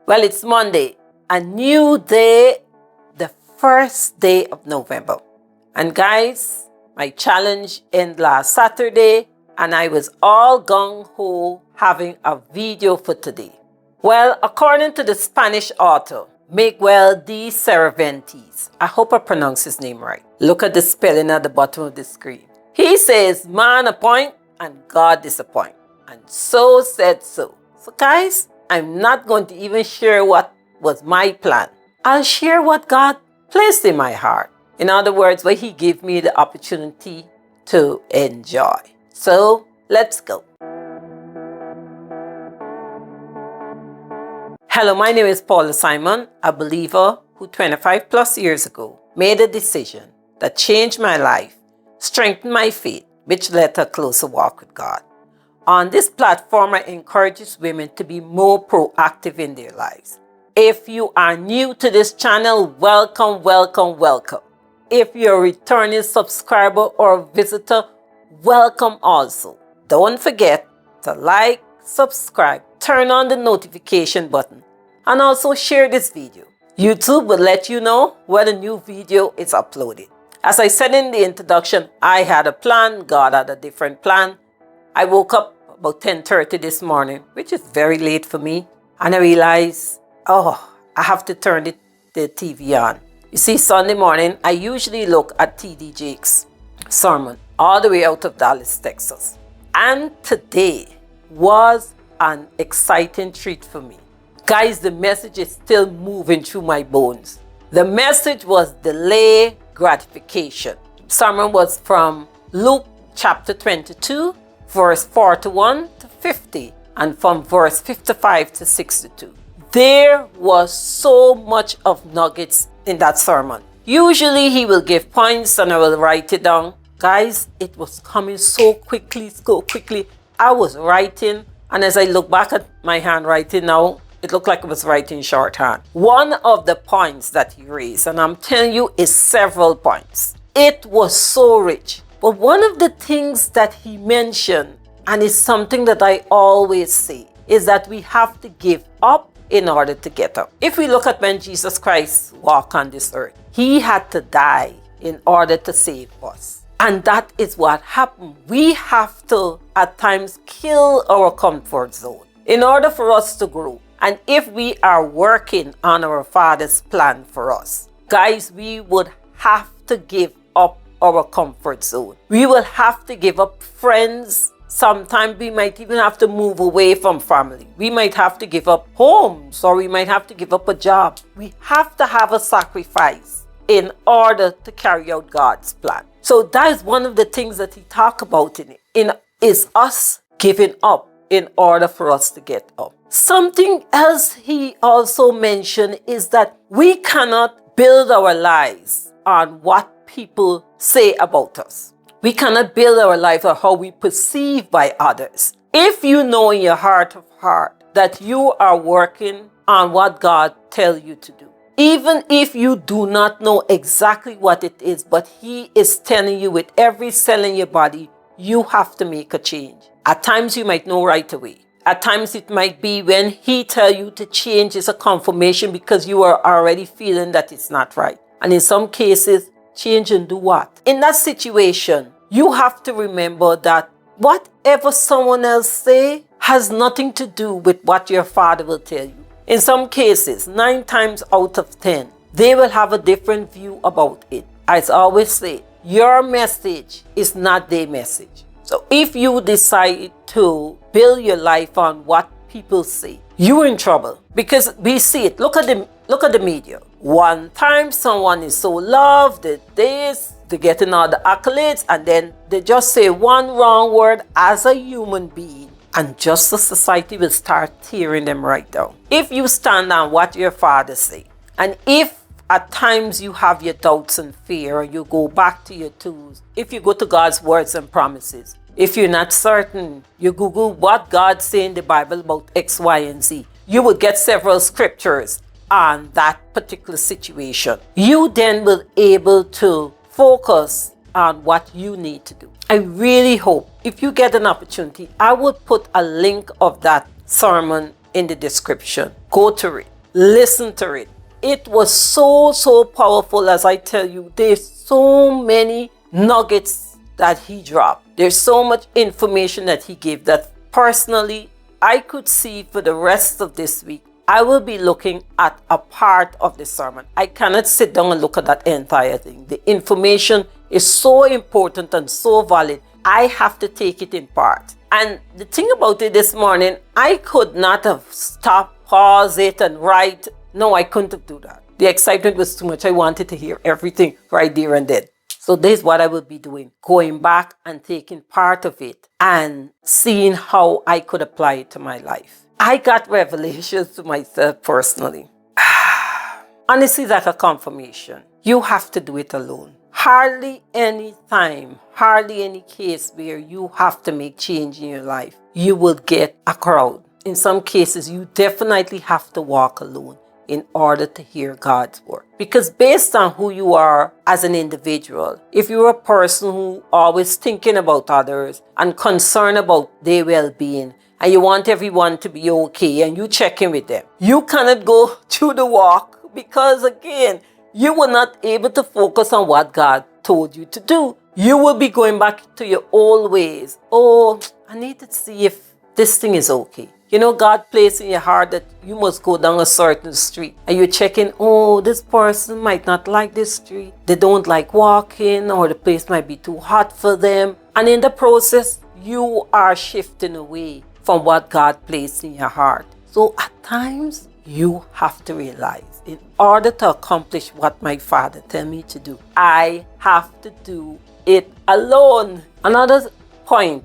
Well, it's Monday, a new day, the first day of November. And guys, my challenge ended last Saturday and I was all gung-ho having a video for today. Well, according to the Spanish author, Miguel de Cervantes, I hope I pronounce his name right. Look at the spelling at the bottom of the screen. He says, man appoint and God disappoint. And so said so. So guys, I'm not going to even share what was my plan. I'll share what God placed in my heart. In other words, what He gave me the opportunity to enjoy. So let's go. Hello, my name is Paula Simon, a believer who 25 plus years ago made a decision that changed my life, strengthened my faith, which led to a closer walk with God. On this platform, I encourage women to be more proactive in their lives. If you are new to this channel, welcome, welcome, welcome. If you're a returning subscriber or visitor, welcome also. Don't forget to like, subscribe, turn on the notification button, and also share this video. YouTube will let you know when a new video is uploaded. As I said in the introduction, I had a plan, God had a different plan. I woke up about 10:30 this morning, which is very late for me. And I realized, I have to turn the TV on. You see, Sunday morning, I usually look at T.D. Jakes' sermon all the way out of Dallas, Texas. And today was an exciting treat for me. Guys, the message is still moving through my bones. The message was delayed gratification. Sermon was from Luke chapter 22, verse 41 to 50, and from verse 55 to 62. There was so much of nuggets in that sermon. Usually he will give points and I will write it down. Guys, it was coming so quickly. I was writing, and as I look back at my handwriting now, it looked like I was writing shorthand. One of the points that he raised, and I'm telling you, is several points. It was so rich. But one of the things that he mentioned, and it's something that I always say, is that we have to give up in order to get up. If we look at when Jesus Christ walked on this earth, He had to die in order to save us. And that is what happened. We have to, at times, kill our comfort zone in order for us to grow. And if we are working on our Father's plan for us, guys, we would have to give up our comfort zone. We will have to give up friends. Sometimes we might even have to move away from family. We might have to give up homes, or we might have to give up a job. We have to have a sacrifice in order to carry out God's plan. So that is one of the things that he talked about in it, is us giving up in order for us to get up. Something else he also mentioned is that we cannot build our lives on what people say about us. We cannot build our life on how we perceive by others. If you know in your heart of heart that you are working on what God tells you to do, even if you do not know exactly what it is, but He is telling you with every cell in your body, you have to make a change. At times you might know right away. At times it might be when He tells you to change, it's a confirmation because you are already feeling that it's not right. And in some cases, change and do what? In that situation, you have to remember that whatever someone else say has nothing to do with what your Father will tell you. In some cases, 9 times out of 10, they will have a different view about it. As I always say, your message is not their message. So if you decide to build your life on what people say, you're in trouble, because we see it. Look at the media. One time someone is so loved, they're getting all the accolades, and then they just say one wrong word as a human being, and just the society will start tearing them right down. If you stand on what your Father say, and if at times you have your doubts and fear, or you go back to your tools, if you go to God's words and promises, if you're not certain, you Google what God say in the Bible about X, Y, and Z, you will get several scriptures on that particular situation. You then will able to focus on what you need to do. I really hope if you get an opportunity, I would put a link of that sermon in the description. Go to it. listen to it. It was so powerful. As I tell you, there's so many nuggets that he dropped. There's so much information that he gave that personally I could see for the rest of this week. I will be looking at a part of the sermon. I cannot sit down and look at that entire thing. The information is so important and so valid. I have to take it in part. And the thing about it this morning, I could not have stopped, pause it and write. No, I couldn't have do that. The excitement was too much. I wanted to hear everything right there and then. So this is what I will be doing. Going back and taking part of it and seeing how I could apply it to my life. I got revelations to myself personally. Honestly, it's like a confirmation. You have to do it alone. Hardly any time, hardly any case where you have to make change in your life, you will get a crowd. In some cases, you definitely have to walk alone in order to hear God's word. Because based on who you are as an individual, if you're a person who always thinking about others and concerned about their well-being, and you want everyone to be okay, and you check in with them, you cannot go through the walk because, again, you were not able to focus on what God told you to do. You will be going back to your old ways. Oh, I need to see if this thing is okay. You know, God placed in your heart that you must go down a certain street. And you're checking, oh, this person might not like this street. They don't like walking, or the place might be too hot for them. And in the process, you are shifting away from what God placed in your heart. So at times, you have to realize, in order to accomplish what my Father tell me to do, I have to do it alone. Another point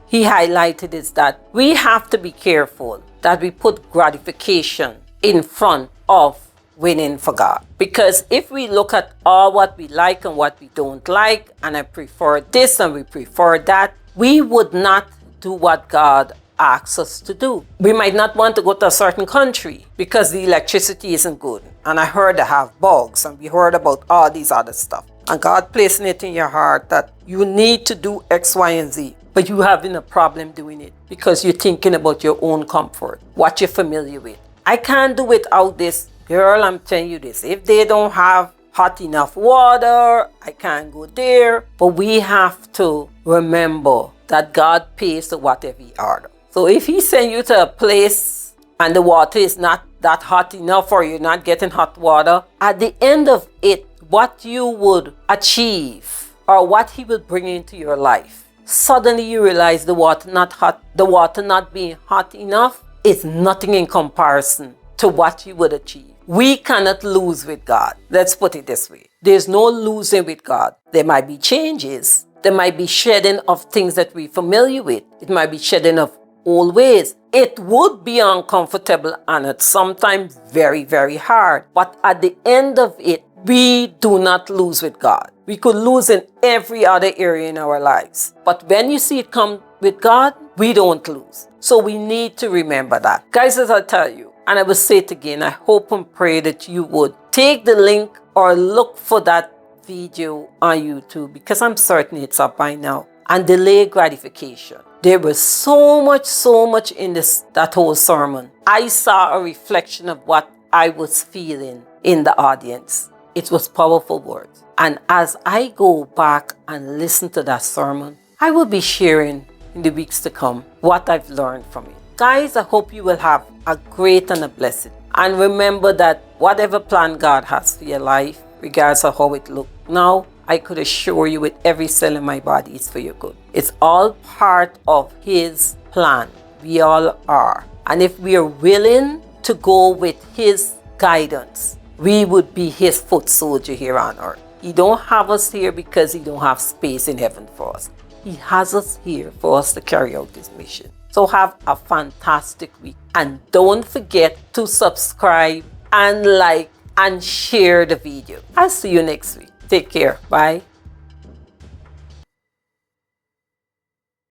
he highlighted is that we have to be careful that we put gratification in front of winning for God. Because if we look at all what we like and what we don't like, and I prefer this and we prefer that, we would not do what God asks us to do. We might not want to go to a certain country because the electricity isn't good. And I heard they have bugs, and we heard about all these other stuff. And God placing it in your heart that you need to do X, Y, and Z. But you're having a problem doing it because you're thinking about your own comfort, what you're familiar with. I can't do without this. Girl, I'm telling you this. If they don't have hot enough water, I can't go there. But we have to remember that God pays to whatever He orders. So if He sends you to a place and the water is not that hot enough, or you're not getting hot water, at the end of it, what you would achieve or what He will bring into your life, suddenly you realize the water not being hot enough is nothing in comparison to what you would achieve. We cannot lose with God. Let's put it this way. There's no losing with God. There might be changes. There might be shedding of things that we're familiar with. It might be shedding of old ways. It would be uncomfortable and it's sometimes very hard. But at the end of it, we do not lose with God. We could lose in every other area in our lives. But when you see it come with God, we don't lose. So we need to remember that. Guys, as I tell you, and I will say it again, I hope and pray that you would take the link or look for that video on YouTube, because I'm certain it's up by now. And delayed gratification. There was so much in that whole sermon. I saw a reflection of what I was feeling in the audience. It was powerful words. And as I go back and listen to that sermon, I will be sharing in the weeks to come what I've learned from it. Guys, I hope you will have a great and a blessed. And remember that whatever plan God has for your life, regardless of how it looks now, I could assure you with every cell in my body, it's for your good. It's all part of His plan. We all are. And if we are willing to go with His guidance, we would be His foot soldier here on earth. He don't have us here because He don't have space in heaven for us. He has us here for us to carry out His mission. So have a fantastic week. And don't forget to subscribe and like and share the video. I'll see you next week. Take care. Bye.